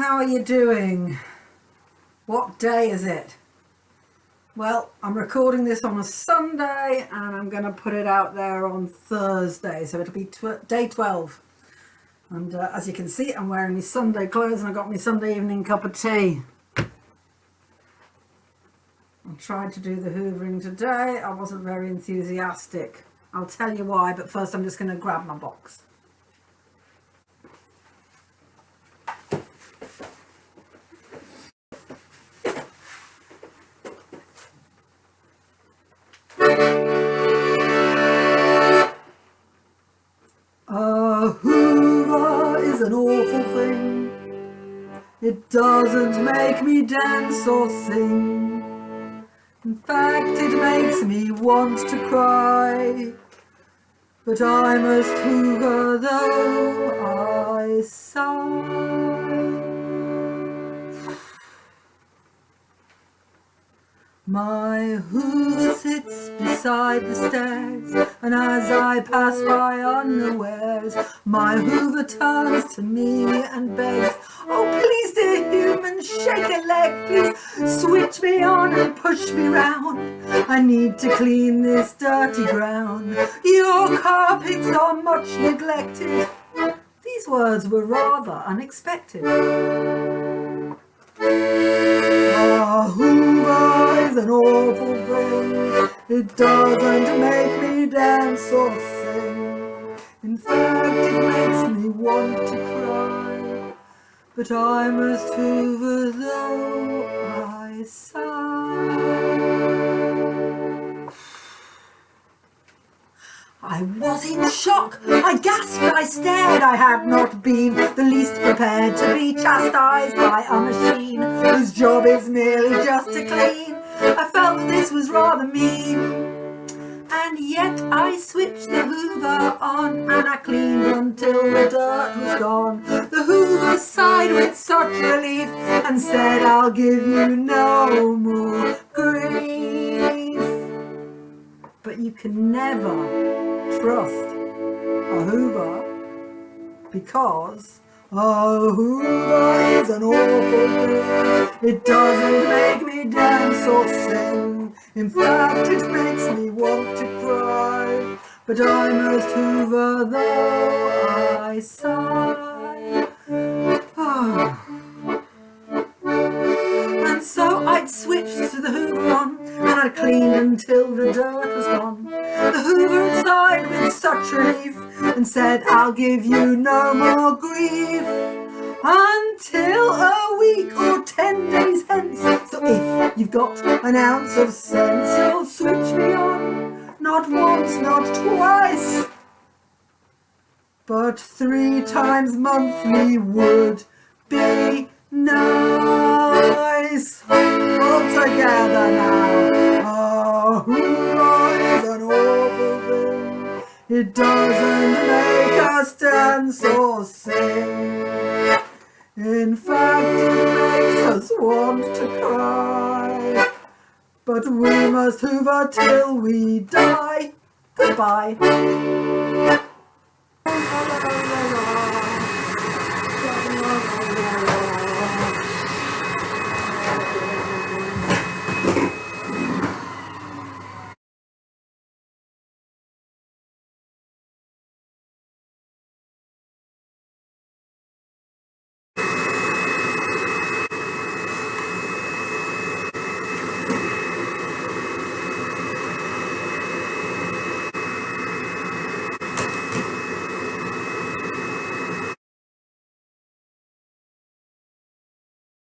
How are you doing? What day is it? Well, I'm recording this on a Sunday and I'm going to put it out there on Thursday, so it'll be day 12. And as you can see, I'm wearing my Sunday clothes and I got my Sunday evening cup of tea. I tried to do the hoovering today. I wasn't very enthusiastic. I'll tell you why, but first I'm just going to grab my box. A Hoover is an awful thing. It doesn't make me dance or sing. In fact, it makes me want to cry. But I must Hoover though I sigh. My Hoover sits beside the stairs, and as I pass by unawares, my Hoover turns to me and begs, "Oh please, dear human, shake a leg, please switch me on and push me round. I need to clean this dirty ground. Your carpets are much neglected." These words were rather unexpected. A Hoover is an awful thing. It doesn't make me dance or sing. In fact, it makes me want to cry. But I must Hoover though I sigh. I was in shock, I gasped, I stared. I had not been the least prepared to be chastised by a machine whose job is merely just to clean. I felt that this was rather mean, and yet I switched the Hoover on and I cleaned until the dirt was gone. The Hoover sighed with such relief and said, "I'll give you no more grief." But you can never trust a Hoover, because a Hoover is an awful thing. It doesn't make me dance or sing. In fact, it makes me want to cry. But I must Hoover though I sigh. And so I'd switched to the Hoover on, and I'd cleaned until the dirt was gone. The Hoover sighed with such relief and said, "I'll give you no more grief until a week or 10 days hence. So if you've got an ounce of sense, you'll switch me on, not once, not twice, but 3 times monthly would be nice." All together now. A Hoover is an awful thing. It doesn't make us dance or sing. In fact, it makes us want to cry. But we must Hoover till we die. Goodbye.